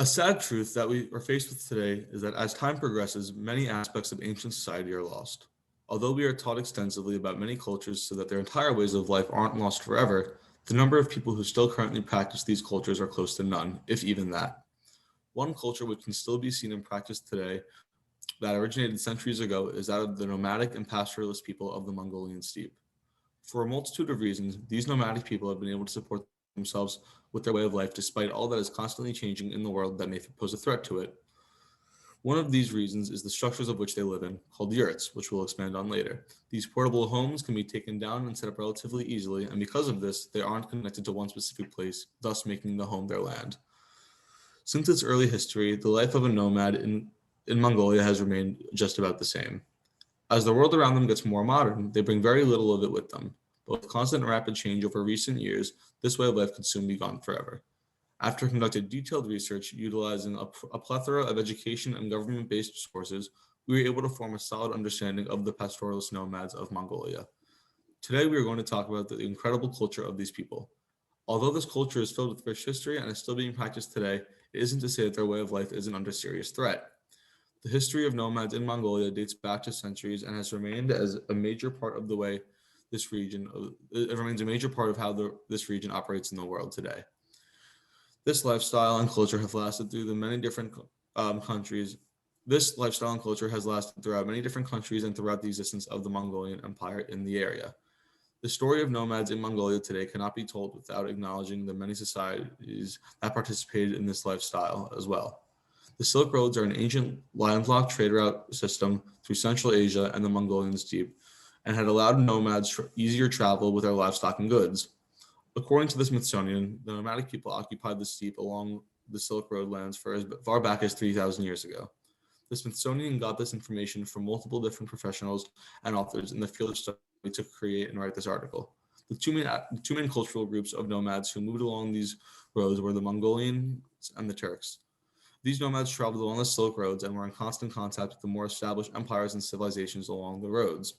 A sad truth that we are faced with today is that as time progresses, many aspects of ancient society are lost. Although we are taught extensively about many cultures so that their entire ways of life aren't lost forever, the number of people who still currently practice these cultures are close to none, if even that. One culture which can still be seen in practice today that originated centuries ago is that of the nomadic and pastoralist people of the Mongolian steppe. For a multitude of reasons, these nomadic people have been able to support themselves with their way of life despite all that is constantly changing in the world that may pose a threat to it. One of these reasons is the structures of which they live in, called yurts, which we'll expand on later. These portable homes can be taken down and set up relatively easily, and because of this, they aren't connected to one specific place, thus making the home their land. Since its early history, the life of a nomad in Mongolia has remained just about the same. As the world around them gets more modern, they bring very little of it with them. But with constant and rapid change over recent years, this way of life could soon be gone forever. After conducting detailed research utilizing a plethora of education and government based sources, we were able to form a solid understanding of the pastoralist nomads of Mongolia. Today, we are going to talk about the incredible culture of these people. Although this culture is filled with rich history and is still being practiced today, it isn't to say that their way of life isn't under serious threat. The history of nomads in Mongolia dates back to centuries and has remained as a major part of the way this region, it remains a major part of how this region operates in the world today. This lifestyle and culture have lasted through the many different countries. This lifestyle and culture has lasted throughout many different countries and throughout the existence of the Mongolian Empire in the area. The story of nomads in Mongolia today cannot be told without acknowledging the many societies that participated in this lifestyle as well. The Silk Roads are an ancient landlocked trade route system through Central Asia and the Mongolian steppe, and had allowed nomads easier travel with their livestock and goods. According to the Smithsonian, the nomadic people occupied the steppe along the Silk Road lands for as far back as 3,000 years ago. The Smithsonian got this information from multiple different professionals and authors in the field of study to create and write this article. The two main cultural groups of nomads who moved along these roads were the Mongolians and the Turks. These nomads traveled along the Silk Roads and were in constant contact with the more established empires and civilizations along the roads.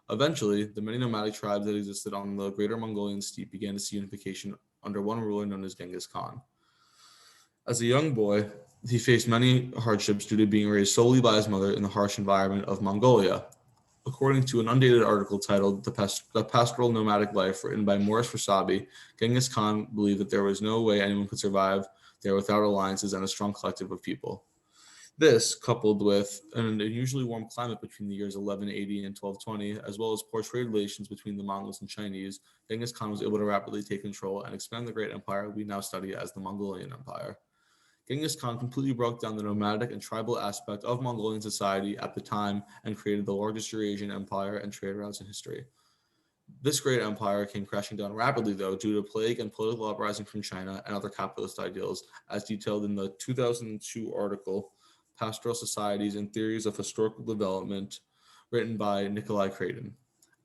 Eventually, the many nomadic tribes that existed on the greater Mongolian steppe began to see unification under one ruler known as Genghis Khan. As a young boy, he faced many hardships due to being raised solely by his mother in the harsh environment of Mongolia. According to an undated article titled The Pastoral Nomadic Life, written by Morris Rasabi, Genghis Khan believed that there was no way anyone could survive there without alliances and a strong collective of people. This, coupled with an unusually warm climate between the years 1180 and 1220, as well as poor trade relations between the Mongols and Chinese, Genghis Khan was able to rapidly take control and expand the great empire we now study as the Mongolian Empire. Genghis Khan completely broke down the nomadic and tribal aspect of Mongolian society at the time and created the largest Eurasian empire and trade routes in history. This great empire came crashing down rapidly, though, due to plague and political uprising from China and other capitalist ideals, as detailed in the 2002 article, Pastoral Societies and Theories of Historical Development, written by Nikolai Creighton.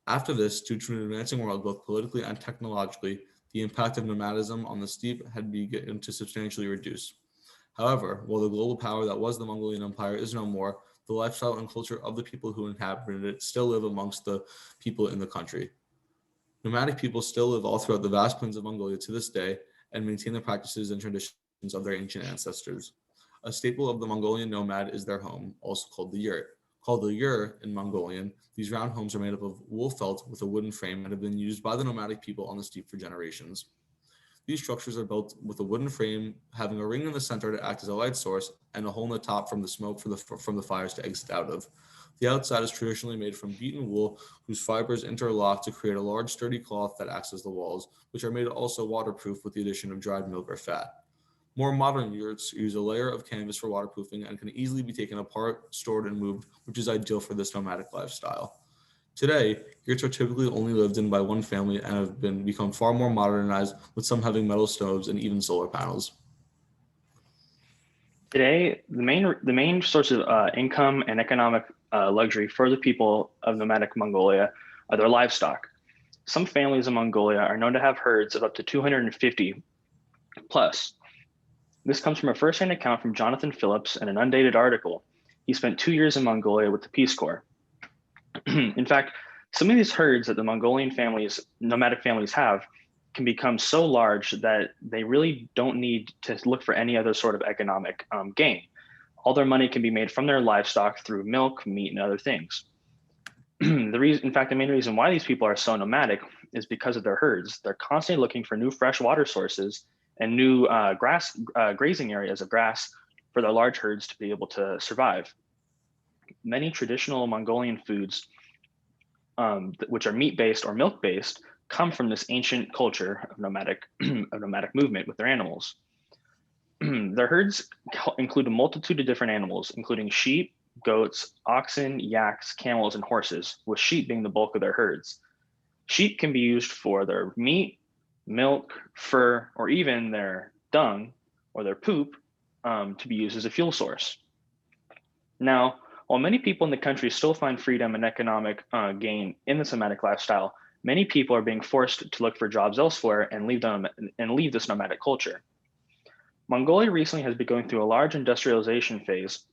After this, due to an advancing world both politically and technologically, the impact of nomadism on the steppe had begun to substantially reduce. However, while the global power that was the Mongolian Empire is no more, the lifestyle and culture of the people who inhabited it still live amongst the people in the country. Nomadic people still live all throughout the vast plains of Mongolia to this day and maintain the practices and traditions of their ancient ancestors. A staple of the Mongolian nomad is their home, also called the yurt. Called the yurt in Mongolian, these round homes are made up of wool felt with a wooden frame and have been used by the nomadic people on the steppe for generations. These structures are built with a wooden frame having a ring in the center to act as a light source and a hole in the top from the smoke from the fires to exit out of. The outside is traditionally made from beaten wool whose fibers interlock to create a large sturdy cloth that acts as the walls, which are made also waterproof with the addition of dried milk or fat. More modern yurts use a layer of canvas for waterproofing and can easily be taken apart, stored, and moved, which is ideal for this nomadic lifestyle. Today, yurts are typically only lived in by one family and have become far more modernized, with some having metal stoves and even solar panels. Today, the main source of income and economic luxury for the people of nomadic Mongolia are their livestock. Some families in Mongolia are known to have herds of up to 250 plus. This comes from a first-hand account from Jonathan Phillips in an undated article. He spent 2 years in Mongolia with the Peace Corps. In fact, some of these herds that the Mongolian nomadic families have, can become so large that they really don't need to look for any other sort of economic gain. All their money can be made from their livestock through milk, meat, and other things. In fact, the main reason why these people are so nomadic is because of their herds. They're constantly looking for new fresh water sources and new grazing areas of grass for their large herds to be able to survive. Many traditional Mongolian foods, which are meat-based or milk-based, come from this ancient culture of nomadic movement with their animals. Their herds include a multitude of different animals, including sheep, goats, oxen, yaks, camels, and horses, with sheep being the bulk of their herds. Sheep can be used for their meat, milk, fur, or even their dung or their poop to be used as a fuel source. Now, while many people in the country still find freedom and economic gain in the nomadic lifestyle, many people are being forced to look for jobs elsewhere and leave this nomadic culture. Mongolia recently has been going through a large industrialization phase,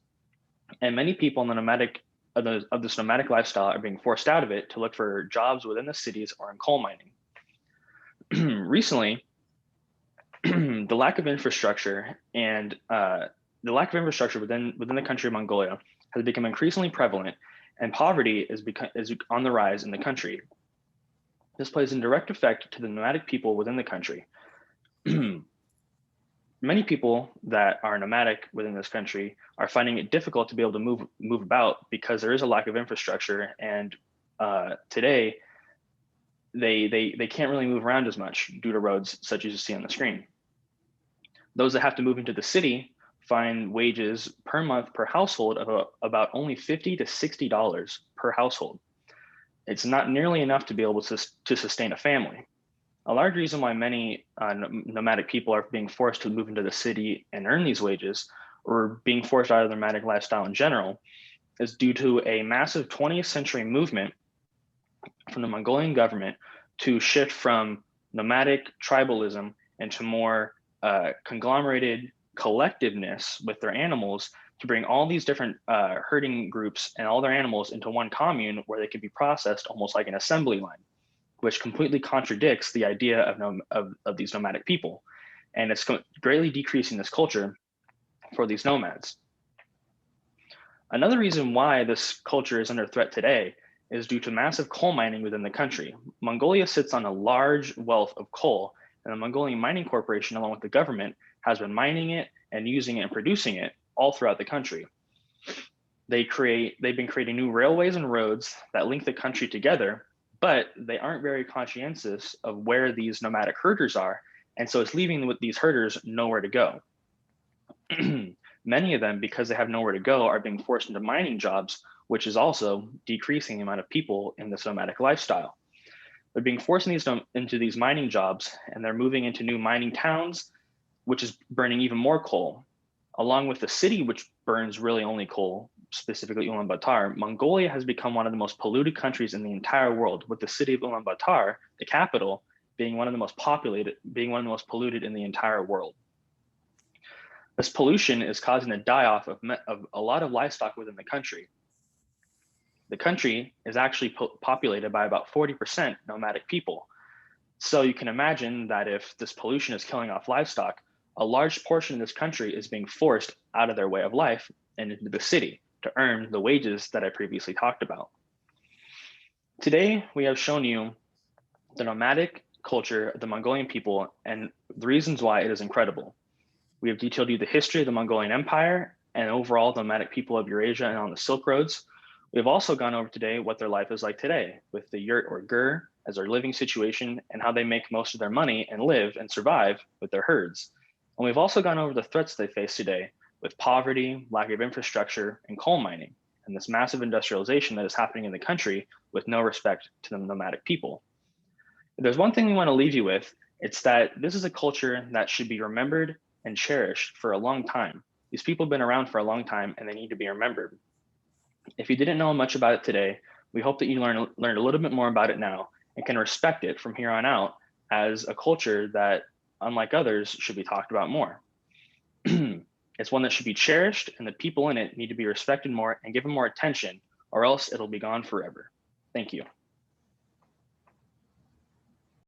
and many people in this nomadic lifestyle are being forced out of it to look for jobs within the cities or in coal mining. Recently, the lack of infrastructure within the country of Mongolia has become increasingly prevalent, and poverty is on the rise in the country. This plays in direct effect to the nomadic people within the country. Many people that are nomadic within this country are finding it difficult to be able to move about because there is a lack of infrastructure, and today they can't really move around as much due to roads such as you see on the screen. Those that have to move into the city find wages per month per household of about only $50 to $60 per household. It's not nearly enough to be able to sustain a family. A large reason why many nomadic people are being forced to move into the city and earn these wages, or being forced out of the nomadic lifestyle in general, is due to a massive 20th century movement from the Mongolian government to shift from nomadic tribalism into more conglomerated collectiveness with their animals, to bring all these different herding groups and all their animals into one commune where they can be processed almost like an assembly line, which completely contradicts the idea of these nomadic people. And it's greatly decreasing this culture for these nomads. Another reason why this culture is under threat today is due to massive coal mining within the country. Mongolia sits on a large wealth of coal, and the Mongolian Mining Corporation, along with the government, has been mining it and using it and producing it all throughout the country. They've been creating new railways and roads that link the country together, but they aren't very conscientious of where these nomadic herders are, and so it's leaving with these herders nowhere to go. Many of them, because they have nowhere to go, are being forced into mining jobs, which is also decreasing the amount of people in this nomadic lifestyle. They're being forced into these mining jobs, and they're moving into new mining towns, which is burning even more coal. Along with the city, which burns really only coal, specifically Ulaanbaatar, Mongolia has become one of the most polluted countries in the entire world, with the city of Ulaanbaatar, the capital, being one of the most polluted in the entire world. This pollution is causing the die-off of a lot of livestock within the country. The country is actually populated by about 40% nomadic people. So you can imagine that if this pollution is killing off livestock, a large portion of this country is being forced out of their way of life and into the city to earn the wages that I previously talked about. Today, we have shown you the nomadic culture of the Mongolian people and the reasons why it is incredible. We have detailed you the history of the Mongolian Empire and overall the nomadic people of Eurasia and on the Silk Roads. We've also gone over today what their life is like today with the yurt or gur as their living situation and how they make most of their money and live and survive with their herds. And we've also gone over the threats they face today with poverty, lack of infrastructure, and coal mining, and this massive industrialization that is happening in the country with no respect to the nomadic people. If there's one thing we want to leave you with, it's that this is a culture that should be remembered and cherished for a long time. These people have been around for a long time and they need to be remembered. If you didn't know much about it today, we hope that you learned a little bit more about it now and can respect it from here on out as a culture that, unlike others, should be talked about more. It's one that should be cherished, and the people in it need to be respected more and given more attention, or else it'll be gone forever. Thank you.